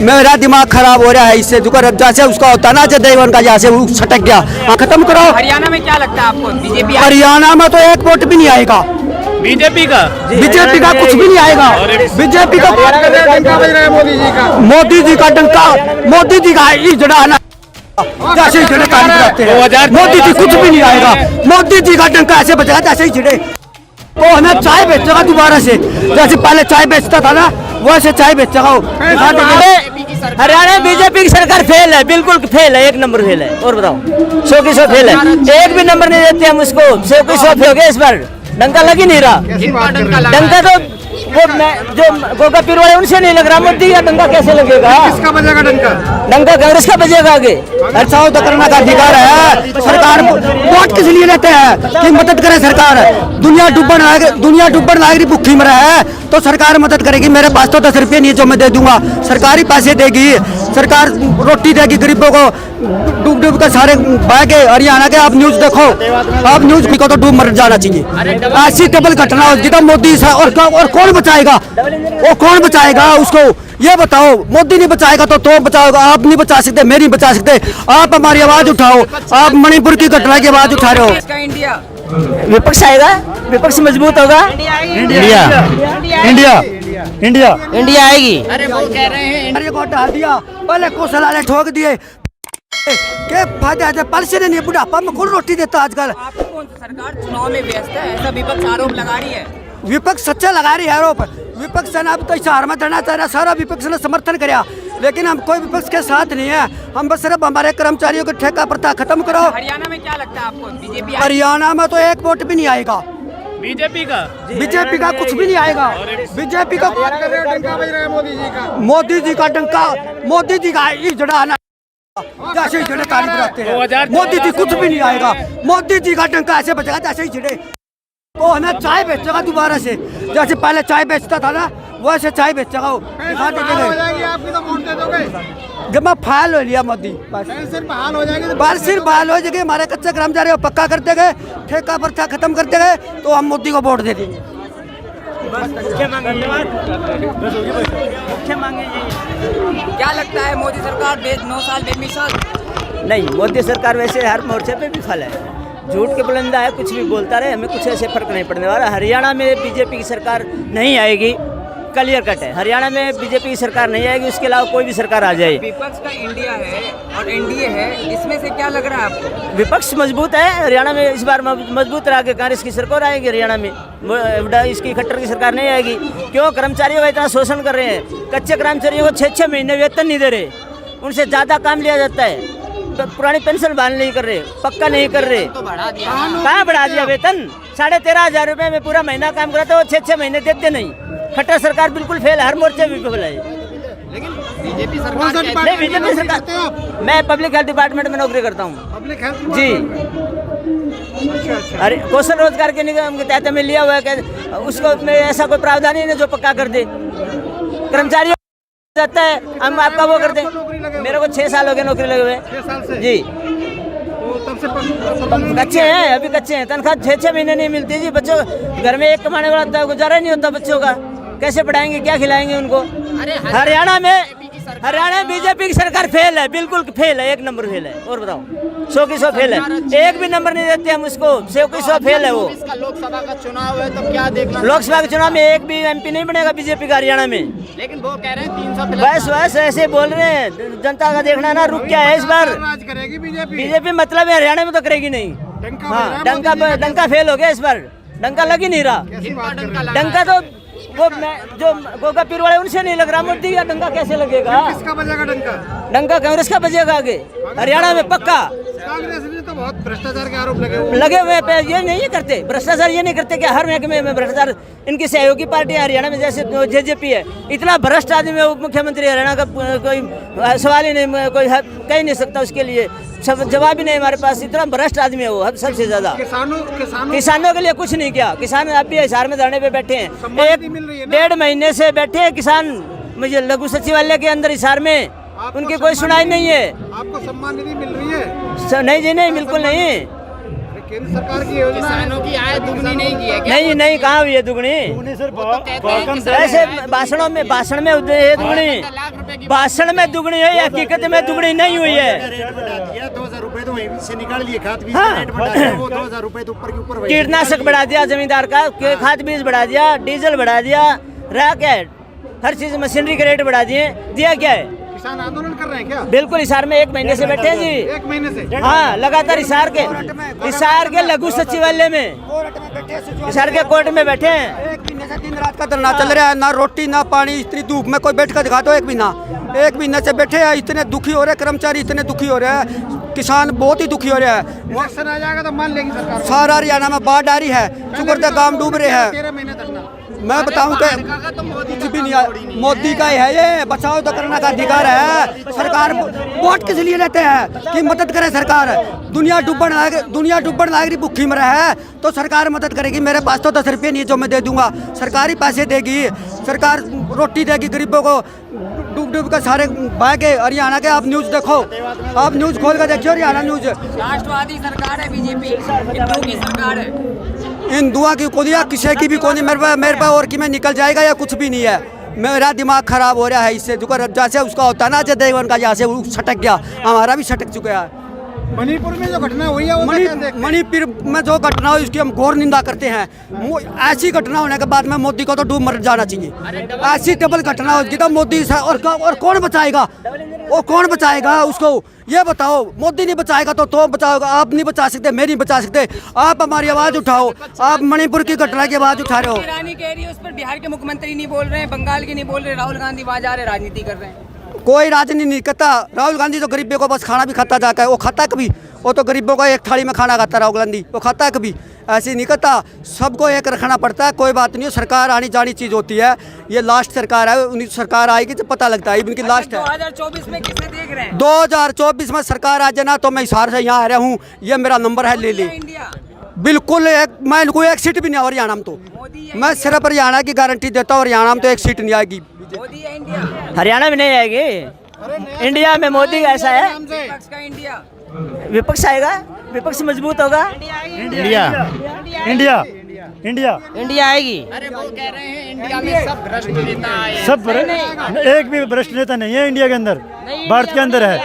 मेरा दिमाग खराब हो रहा है इससे। जैसे उसका होता ना जय देवन का, जैसे वो सटक गया। खत्म करो। हरियाणा में क्या लगता है आपको? बीजेपी हरियाणा में तो एक वोट भी नहीं आएगा बीजेपी का कुछ भी नहीं आएगा। बीजेपी का मोदी जी का डंका, मोदी जी का इजड़ा ना, जैसे ही करते हैं। मोदी जी कुछ भी नहीं आएगा। मोदी जी का डंका ऐसे बचेगा जैसे ही छिड़े। वो हमें चाय बेचेगा दोबारा से, जैसे पहले चाय बेचता था ना वैसे चाय बेचेगा। हरियाणा में बीजेपी की सरकार फेल है, बिल्कुल फेल है, एक नंबर फेल है। और बताओ 100 की 100 फेल है, एक भी नंबर नहीं देते हम उसको। 100 की 100 फेल हो गया इस बार। डंका लग ही नहीं रहा। डंका तो वो जो गोगा पीर वाले उनसे नहीं लग रहा। मोदी का डंका कैसे लगेगा? किसका बजेगा डंका? डंका कांग्रेस का बजेगा आगे। अच्छा तो करने का अधिकार है। सरकार वोट किस लिए लेते हैं कि मदद करे सरकार। दुनिया डूबन लाग रही, भूखी मरा है तो सरकार मदद करेगी। मेरे पास तो 10 रुपये नहीं जो मैं दे दूंगा, सरकारी पैसे देगी। सरकार रोटी देगी गरीबों को। डूब कर सारे बह गए हरियाणा के। आप न्यूज देखो, आप न्यूज को तो डूब मर जाना चाहिए। ऐसी डबल घटना हो जितना मोदी और कौन बचाएगा? वो कौन बचाएगा उसको? ये बताओ। मोदी नहीं बचाएगा तो बचाओगा। आप नहीं बचा सकते, मैं नहीं बचा सकते। आप हमारी आवाज उठाओ। आप मणिपुर की घटना की आवाज उठा रहे हो। इंडिया विपक्ष आएगा, विपक्ष मजबूत होगा। इंडिया आएगी। अरे वो कह रहे हैं अरे को हटा दिया, पहले कौशल ठोक दिए। के फायदा है? पैसे नहीं, बुढ़ापा में कौन रोटी देता आजकल? आपको कौन सी सरकार चुनाव में व्यस्त है ऐसा विपक्ष आरोप लगा रही है? विपक्ष सच्चा लगा रही है आरोप। विपक्ष ने अब तो इस हार में धरना चाह रहा, सारा विपक्ष ने समर्थन कराया, लेकिन हम कोई विपक्ष के साथ नहीं है। हम बस सिर्फ हमारे कर्मचारियों के ठेका प्रथा खत्म करो। हरियाणा में क्या लगता है आपको? बीजेपी हरियाणा में तो एक वोट भी नहीं आएगा बीजेपी का कुछ भी नहीं आएगा। बीजेपी का मोदी जी का डंका, मोदी जी का इजड़ा ना, जैसे ही छिड़े ताली बजाते हैं। मोदी जी कुछ भी नहीं आएगा। मोदी जी का डंका ऐसे बचेगा जैसे ही छिड़े। वो हमें चाय बेचेगा दोबारा से, जैसे पहले चाय बेचता था ना वैसे चाय बेचेगा। जब मैं फाइल हो लिया मोदी, बहाल हो जाएगी। हमारे कच्चे कर्मचारी पक्का करते गए, ठेका प्रथा खत्म करते गए, तो हम मोदी को वोट दे देंगे। क्या लगता है मोदी सरकार 9 साल बेमिसाल? नहीं, मोदी सरकार वैसे हर मोर्चे पे विफल है। झूठ के बुलंदा है, कुछ भी बोलता रहे, हमें कुछ ऐसे फर्क नहीं पड़ने वाला। हरियाणा में बीजेपी की सरकार नहीं आएगी, क्लियर कट है। हरियाणा में बीजेपी की सरकार नहीं आएगी, उसके अलावा कोई भी सरकार आ जाए। विपक्ष का इंडिया है और एनडीए है, इसमें से क्या लग रहा है आपको? विपक्ष मजबूत है हरियाणा में, इस बार मजबूत रहा के कांग्रेस की सरकार आएगी हरियाणा में। इसकी खट्टर की सरकार नहीं आएगी। क्यों? कर्मचारियों का इतना शोषण कर रहे हैं। कच्चे कर्मचारियों को 6-6 महीने वेतन नहीं दे रहे, उनसे ज़्यादा काम लिया जाता है। पुरानी पेंशन बहाल नहीं कर रहे, पक्का नहीं कर रहे। तो बढ़ा दिया, कहाँ बढ़ा दिया? वेतन 13,500 रुपये में पूरा महीना काम कराते, वो 6-6 महीने देते नहीं। खट्टर सरकार बिल्कुल फेल, हर मोर्चे भी फेल है। लेकिन बीजेपी सरकार मैं पब्लिक हेल्थ डिपार्टमेंट में नौकरी करता हूँ। पब्लिक हेल्थ जी। अरे कौशल रोजगार के निगम के तहत में लिया हुआ है, उसको में ऐसा कोई प्रावधान ही नहीं जो पक्का कर दे। कर्मचारियों जाता है, हम आपका वो करते हैं। मेरे को 6 साल हो गए नौकरी लगे हुए। 6 साल से जी। तो कच्चे हैं, अभी कच्चे हैं। तनख्वाह 6-6 महीने नहीं मिलती जी। बच्चों घर में एक कमाने वाला गुजारा ही नहीं होता बच्चों का। कैसे पढ़ाएंगे, क्या खिलाएंगे उनको? हरियाणा में बीजेपी की सरकार फेल है, बिल्कुल फेल है, एक नंबर फेल है। और बताओ 100 की 100 फेल है, एक भी नंबर नहीं देते हम उसको। 100 की 100 फेल है वो। लोकसभा का चुनाव है तो क्या देखना? लोकसभा के चुनाव में एक भी एमपी नहीं बनेगा बीजेपी का हरियाणा में। लेकिन वो कह रहे हैं 300 बस ऐसे बोल रहे हैं। जनता का देखना ना रुक क्या है इस बार। राज करेगी बीजेपी मतलब हरियाणा में तो करेगी नहीं। हाँ, डंका फेल हो गया इस बार। डंका लग ही नहीं रहा। डंका तो वो जो गोगा पीर वाले उनसे नहीं लग रहा। मोदी का डंका कैसे लगेगा? किसका बजेगा डंका? डंका कांग्रेस का बजेगा आगे हरियाणा में पक्का। कांग्रेस ने तो बहुत भ्रष्टाचार के आरोप लगे हुए हैं। ये नहीं करते भ्रष्टाचार, ये नहीं करते कि हर महकमे में भ्रष्टाचार। इनकी सहयोगी पार्टी हरियाणा में जैसे जेजेपी है, इतना भ्रष्ट आदमी है उप मुख्यमंत्री हरियाणा का, कोई सवाल ही नहीं, कोई कह ही नहीं सकता उसके लिए जवाब ही नहीं हमारे पास। इतना भ्रष्ट आदमी है वो सबसे ज्यादा। किसानों के लिए कुछ नहीं किया। किसान अब भी हिसार में धरने पे बैठे हैं, 1-1.5 महीने से बैठे हैं किसान। मुझे लघु सचिवालय के अंदर हिसार में, उनकी कोई सुनाई नहीं है। आपको सम्मान निधि मिल रही है? नहीं जी, नहीं, बिल्कुल नहीं। केंद्र सरकार की योजना किसानों की आय दुगनी नहीं की है क्या? नहीं नहीं, कहाँ हुई है दुगनी? ऐसे भाषण में है दुगनी, भाषण में दुगनी है, हकीकत में दुगनी नहीं हुई है। 2000 रुपए तो वहीं से निकाल लिए, खाद बीज हाँ। का रेट बढ़ा दिया, वो 2000 रुपए तो ऊपर के ऊपर वही। कीटनाशक बढ़ा दिया जमींदार का, खाद बीज बढ़ा दिया, डीजल बढ़ा दिया, रहा क्या है? हर चीज मशीनरी के रेट बढ़ा दिए, दिया क्या है? किसान आंदोलन कर रहे हैं क्या? बिल्कुल हिसार में 1 महीने से बैठे हैं जी। 1 महीने से? हाँ, लगातार हिसार के लघु सचिवालय में, हिसार के कोर्ट में बैठे हैं। 1 महीने से दिन रात का धरना चल रहा है, ना रोटी ना पानी, इतनी धूप में कोई बैठ कर दिखा दो। 1 महीने से बैठे हैं, इतने दुखी हो रहे हैं, कर्मचारी इतने दुखी हो रहे हैं, किसान बहुत ही दुखी हो रहे हैं। इलेक्शन आ जाएगा तो मान लेगी सरकार। सारा हरियाणा में बाढ़ आ रही है, चुकरते गांव डूब रहे हैं। 13 महीने धरना। मैं बताऊं कि कुछ भी नहीं है, मोदी का ही है ये, बचाओ तो करने का अधिकार है। सरकार वोट किस लिए लेते हैं कि मदद करे सरकार। दुनिया डूबन लायक भूखी मरा है तो सरकार मदद करेगी। मेरे पास तो 10 रुपये नहीं है जो मैं दे दूंगा, सरकार ही पैसे देगी, सरकार रोटी देगी गरीबों को। डूब कर सारे बह के हरियाणा के आप न्यूज़ देखो, आप न्यूज़ खोल कर देखिए हरियाणा न्यूज़। राष्ट्रवादी सरकार है बीजेपी, हिंदुओं की सरकार है। हिंदुआ की कोदिया किसी की भी कोनी, मेरे पे और कि में निकल जाएगा या कुछ भी नहीं है। मेरा दिमाग खराब हो रहा है इससे, जो जैसे उसका होता है ना अजय देवगन का, जैसे वो सटक गया, हमारा भी सटक चुका है। मणिपुर में जो घटना हुई है वो मणिपुर में जो घटना हुई उसकी हम घोर निंदा करते हैं। ऐसी घटना होने के बाद में मोदी को तो डूब मर जाना चाहिए। ऐसी डबल घटना होगी तो मोदी और कौन बचाएगा, और कौन बचाएगा उसको, ये बताओ। मोदी नहीं बचाएगा तो बचाओगा, आप नहीं बचा सकते, मैं नहीं बचा सकते। आप हमारी आवाज़ उठाओ, आप मणिपुर की घटना की आवाज़ उठा रहे हो। ईरानी कह रही है, उस पर बिहार के मुख्यमंत्री नहीं बोल रहे हैं, बंगाल के नहीं बोल रहे, राहुल गांधी वहाँ जा रहे राजनीति कर रहे हैं। कोई राजनीति नहीं करता। राहुल गांधी तो गरीबों को बस खाना भी खाता जाकर, वो खाता कभी, वो तो गरीबों का एक थाली में खाना खाता राहुल गांधी, वो खाता कभी, ऐसे नहीं करता। सबको एक रखना पड़ता है, कोई बात नहीं, सरकार आनी जानी चीज़ होती है। ये लास्ट सरकार है, उनकी सरकार आएगी तो पता लगता है इनकी लास्ट है। 2024 में किसे देख रहे हैं? 2024 में सरकार आ जाना तो मैं हिसार से यहाँ आ रहा हूँ, ये मेरा नंबर है, ले ले। इंडिया बिल्कुल मैं कोई एक सीट भी नहीं है हरियाणा में, तो मोदी है, मैं सिर्फ हरियाणा की गारंटी देता हूँ, हरियाणा में तो एक सीट नहीं आएगी। मोदी है इंडिया, हरियाणा में नहीं आएगी, इंडिया में मोदी का ऐसा है। विपक्ष का इंडिया, विपक्ष आएगा, विपक्ष मजबूत होगा, इंडिया आएगी। अरे वो कह रहे हैं इंडिया में सब भ्रष्ट नेता आए हैं। सब एक भी भ्रष्ट नेता नहीं है इंडिया के अंदर, भारत के अंदर है।